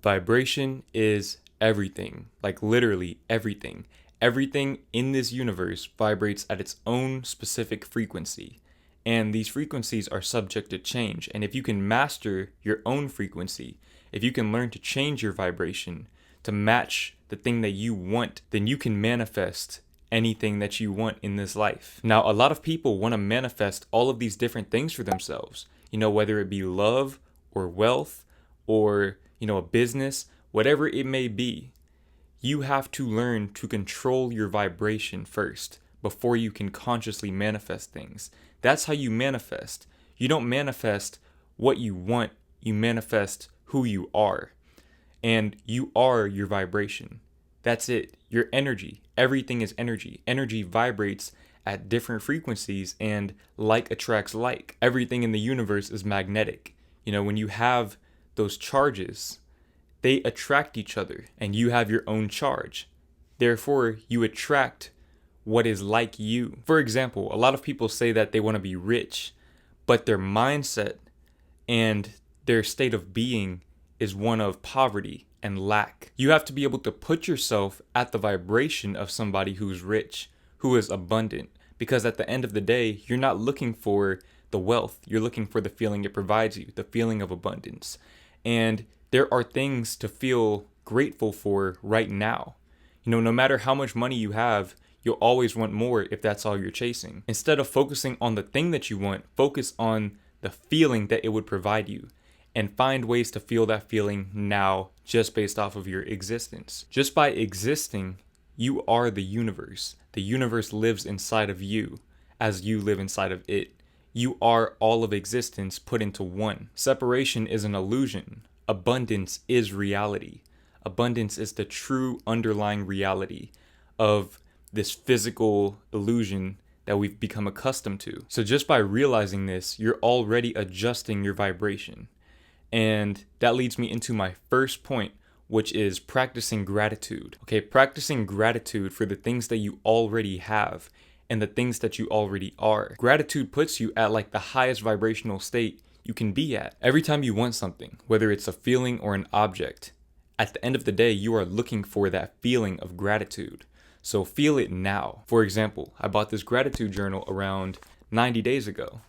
Vibration is everything, like literally everything. Everything in this universe vibrates at its own specific frequency. And these frequencies are subject to change. And if you can master your own frequency, if you can learn to change your vibration to match the thing that you want, then you can manifest anything that you want in this life. Now, a lot of people want to manifest all of these different things for themselves, whether it be love or wealth or, a business, whatever it may be. You have to learn to control your vibration first before you can consciously manifest things. That's how you manifest. You don't manifest what you want, you manifest who you are. And you are your vibration. That's it. Your energy. Everything is energy. Energy vibrates at different frequencies, and like attracts like. Everything in the universe is magnetic. When you have those charges, they attract each other, and you have your own charge. Therefore, you attract what is like you. For example, a lot of people say that they want to be rich, but their mindset and their state of being is one of poverty and lack. You have to be able to put yourself at the vibration of somebody who's rich, who is abundant, because at the end of the day, you're not looking for the wealth, you're looking for the feeling it provides you, the feeling of abundance. And there are things to feel grateful for right now. No matter how much money you have, you'll always want more if that's all you're chasing. Instead of focusing on the thing that you want, focus on the feeling that it would provide you, and find ways to feel that feeling now just based off of your existence. Just by existing, you are the universe. The universe lives inside of you as you live inside of it. You are all of existence put into one. Separation is an illusion. Abundance is reality. Abundance is the true underlying reality of this physical illusion that we've become accustomed to. So just by realizing this, you're already adjusting your vibration. And that leads me into my first point, which is practicing gratitude. Okay, practicing gratitude for the things that you already have and the things that you already are. Gratitude puts you at like the highest vibrational state you can be at. Every time you want something, whether it's a feeling or an object, at the end of the day, you are looking for that feeling of gratitude. So feel it now. For example, I bought this gratitude journal around 90 days ago.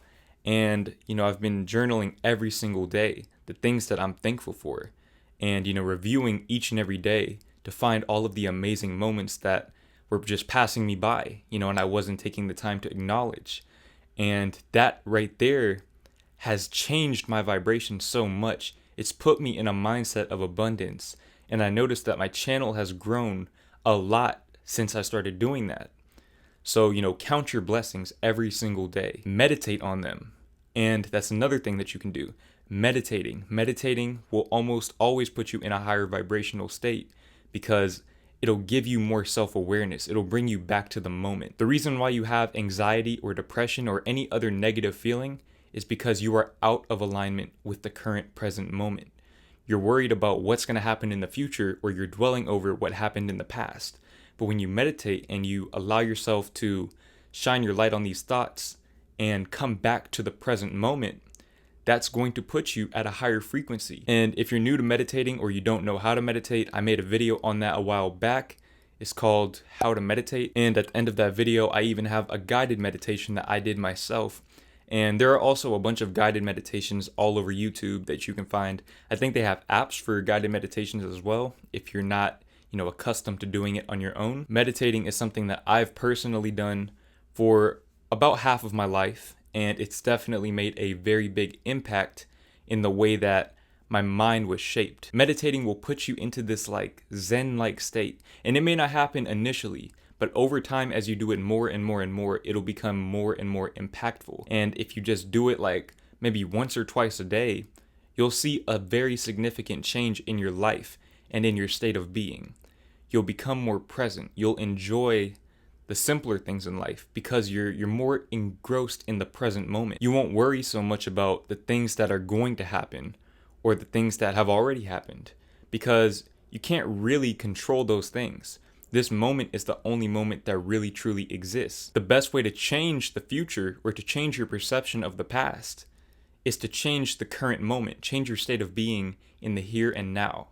And, I've been journaling every single day, the things that I'm thankful for. And, reviewing each and every day to find all of the amazing moments that were just passing me by, and I wasn't taking the time to acknowledge. And that right there has changed my vibration so much. It's put me in a mindset of abundance. And I noticed that my channel has grown a lot since I started doing that. So, count your blessings every single day. Meditate on them. And that's another thing that you can do. Meditating will almost always put you in a higher vibrational state because it'll give you more self-awareness. It'll bring you back to the moment. The reason why you have anxiety or depression or any other negative feeling is because you are out of alignment with the current present moment. You're worried about what's going to happen in the future, or you're dwelling over what happened in the past. But when you meditate and you allow yourself to shine your light on these thoughts and come back to the present moment, that's going to put you at a higher frequency. And if you're new to meditating or you don't know how to meditate, I made a video on that a while back. It's called How to Meditate. And at the end of that video, I even have a guided meditation that I did myself. And there are also a bunch of guided meditations all over YouTube that you can find. I think they have apps for guided meditations as well, if you're not, accustomed to doing it on your own. Meditating is something that I've personally done for about half of my life, and it's definitely made a very big impact in the way that my mind was shaped. Meditating will put you into this like Zen-like state, and it may not happen initially, but over time, as you do it more and more and more, it'll become more and more impactful. And if you just do it like maybe once or twice a day, you'll see a very significant change in your life and in your state of being. You'll become more present. You'll enjoy the simpler things in life because you're more engrossed in the present moment. You won't worry so much about the things that are going to happen or the things that have already happened because you can't really control those things. This moment is the only moment that really truly exists. The best way to change the future or to change your perception of the past is to change the current moment, change your state of being in the here and now.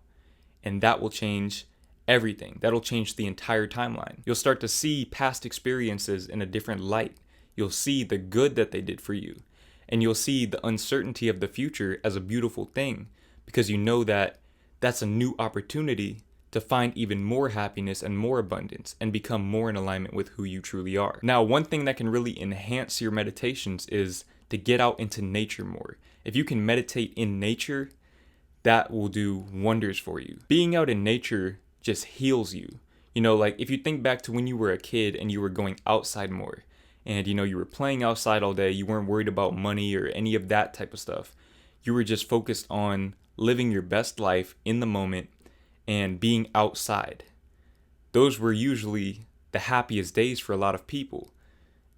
and that will change everything. That'll change the entire timeline. You'll start to see past experiences in a different light. You'll see the good that they did for you, and you'll see the uncertainty of the future as a beautiful thing, because you know that that's a new opportunity to find even more happiness and more abundance and become more in alignment with who you truly are. Now, one thing that can really enhance your meditations is to get out into nature more. If you can meditate in nature, that will do wonders for you. Being out in nature just heals you. You know, like if you think back to when you were a kid and you were going outside more, and you know, you were playing outside all day, you weren't worried about money or any of that type of stuff. You were just focused on living your best life in the moment and being outside. Those were usually the happiest days for a lot of people.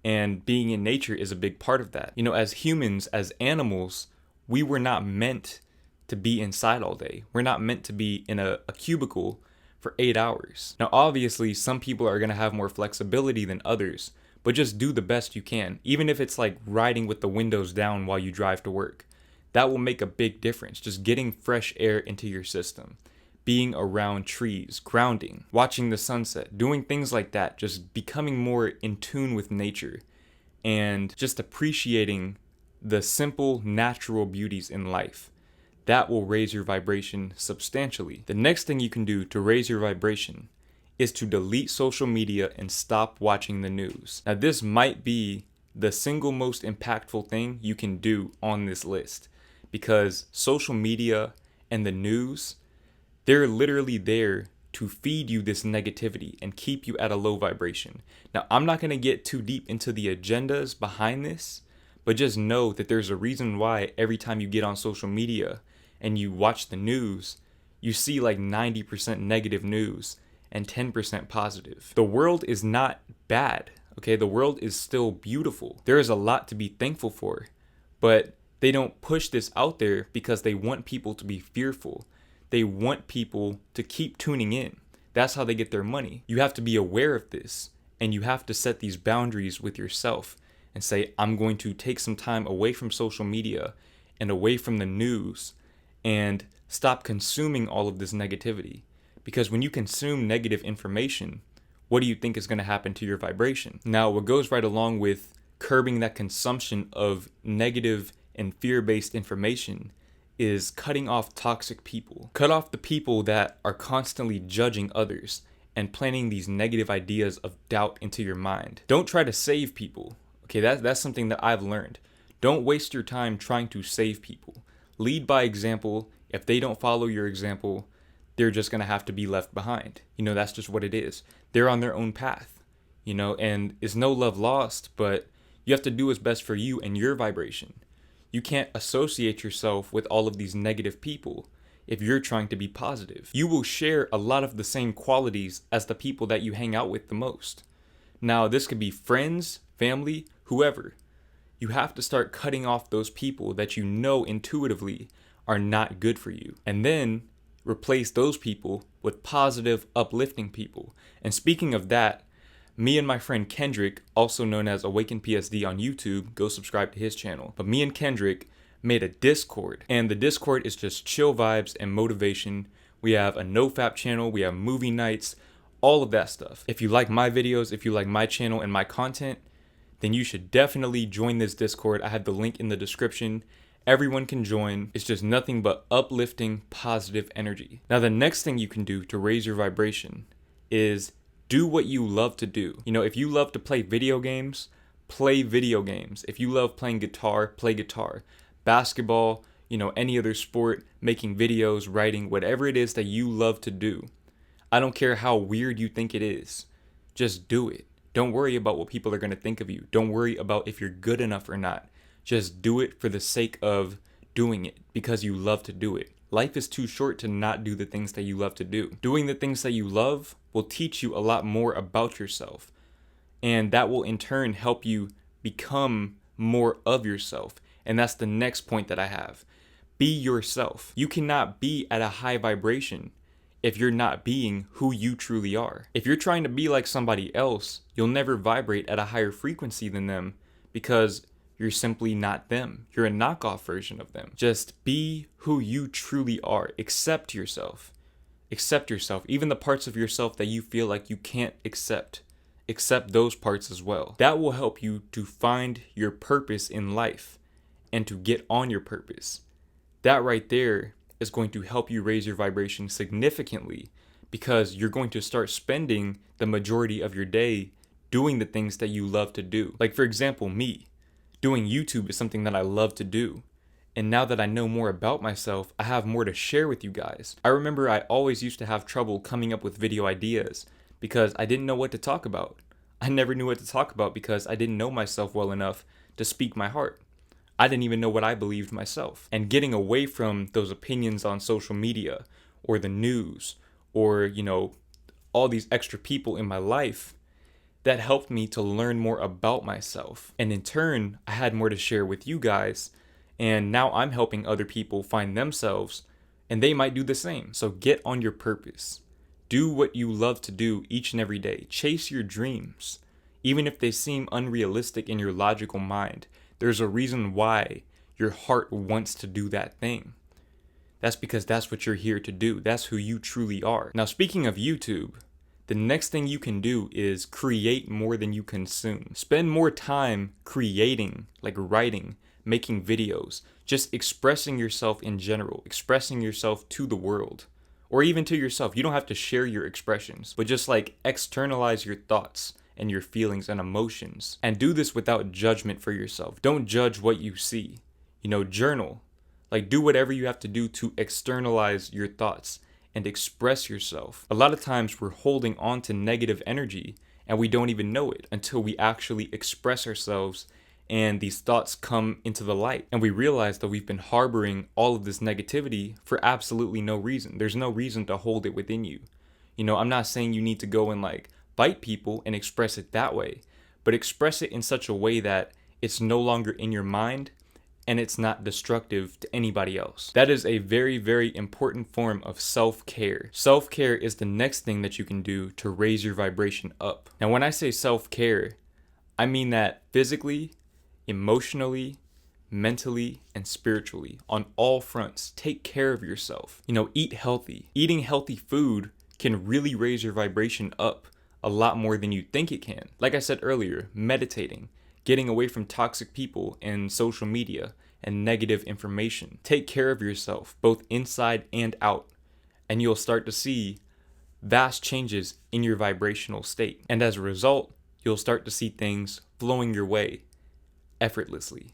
And being in nature is a big part of that. You know, as humans, as animals, we were not meant to be inside all day. We're not meant to be in a cubicle for 8 hours. Now, obviously, some people are going to have more flexibility than others, but just do the best you can. Even if it's like riding with the windows down while you drive to work, that will make a big difference. Just getting fresh air into your system, being around trees, grounding, watching the sunset, doing things like that, just becoming more in tune with nature and just appreciating the simple natural beauties in life. That will raise your vibration substantially. The next thing you can do to raise your vibration is to delete social media and stop watching the news. Now, this might be the single most impactful thing you can do on this list, because social media and the news, they're literally there to feed you this negativity and keep you at a low vibration. Now, I'm not going to get too deep into the agendas behind this, but just know that there's a reason why every time you get on social media and you watch the news, you see like 90% negative news and 10% positive. The world is not bad, okay? The world is still beautiful. There is a lot to be thankful for, but they don't push this out there because they want people to be fearful. They want people to keep tuning in. That's how they get their money. You have to be aware of this, and you have to set these boundaries with yourself and say, I'm going to take some time away from social media and away from the news and stop consuming all of this negativity. Because when you consume negative information, what do you think is going to happen to your vibration? Now, what goes right along with curbing that consumption of negative and fear-based information is cutting off toxic people. Cut off the people that are constantly judging others and planting these negative ideas of doubt into your mind. Don't try to save people. Okay, that's something that I've learned. Don't waste your time trying to save people. Lead by example. If they don't follow your example, they're just going to have to be left behind. You know, that's just what it is. They're on their own path, you know, and it's no love lost, but you have to do what's best for you and your vibration. You can't associate yourself with all of these negative people if you're trying to be positive. You will share a lot of the same qualities as the people that you hang out with the most. Now, this could be friends, family, whoever. You have to start cutting off those people that you know intuitively are not good for you. And then replace those people with positive, uplifting people. And speaking of that, me and my friend Kendrick, also known as Awaken PSD on YouTube, go subscribe to his channel. But me and Kendrick made a Discord, and the Discord is just chill vibes and motivation. We have a NoFap channel, we have movie nights, all of that stuff. If you like my videos, if you like my channel and my content, then you should definitely join this Discord. I have the link in the description. Everyone can join. It's just nothing but uplifting, positive energy. Now, the next thing you can do to raise your vibration is do what you love to do. You know, if you love to play video games, play video games. If you love playing guitar, play guitar. Basketball, you know, any other sport, making videos, writing, whatever it is that you love to do. I don't care how weird you think it is. Just do it. Don't worry about what people are going to think of you. Don't worry about if you're good enough or not. Just do it for the sake of doing it, because you love to do it. Life is too short to not do the things that you love to do. Doing the things that you love will teach you a lot more about yourself. And that will in turn help you become more of yourself. And that's the next point that I have. Be yourself. You cannot be at a high vibration if you're not being who you truly are. If you're trying to be like somebody else, you'll never vibrate at a higher frequency than them, because you're simply not them. You're a knockoff version of them. Just be who you truly are. Accept yourself. Accept yourself, even the parts of yourself that you feel like you can't accept. Accept those parts as well. That will help you to find your purpose in life and to get on your purpose. That right there is going to help you raise your vibration significantly, because you're going to start spending the majority of your day doing the things that you love to do. Like, for example, me. Doing YouTube is something that I love to do. And now that I know more about myself, I have more to share with you guys. I remember I always used to have trouble coming up with video ideas because I didn't know what to talk about. I never knew what to talk about because I didn't know myself well enough to speak my heart. I didn't even know what I believed myself. And getting away from those opinions on social media or the news or, all these extra people in my life, that helped me to learn more about myself. And in turn, I had more to share with you guys. And now I'm helping other people find themselves, and they might do the same. So get on your purpose. Do what you love to do each and every day. Chase your dreams. Even if they seem unrealistic in your logical mind, there's a reason why your heart wants to do that thing. That's because that's what you're here to do. That's who you truly are. Now, speaking of YouTube, the next thing you can do is create more than you consume. Spend more time creating, like writing, making videos, just expressing yourself in general, expressing yourself to the world, or even to yourself. You don't have to share your expressions, but just like externalize your thoughts and your feelings and emotions. And do this without judgment for yourself. Don't judge what you see. Journal. Like, do whatever you have to do to externalize your thoughts and express yourself. A lot of times we're holding on to negative energy and we don't even know it until we actually express ourselves and these thoughts come into the light. And we realize that we've been harboring all of this negativity for absolutely no reason. There's no reason to hold it within you. I'm not saying you need to go and like bite people and express it that way, but express it in such a way that it's no longer in your mind and it's not destructive to anybody else. That is a very, very important form of self-care. Self-care is the next thing that you can do to raise your vibration up. Now, when I say self-care, I mean that physically, emotionally, mentally, and spiritually, on all fronts. Take care of yourself. Eat healthy. Eating healthy food can really raise your vibration up a lot more than you think it can. Like I said earlier, meditating, getting away from toxic people and social media and negative information. Take care of yourself, both inside and out, and you'll start to see vast changes in your vibrational state. And as a result, you'll start to see things flowing your way effortlessly.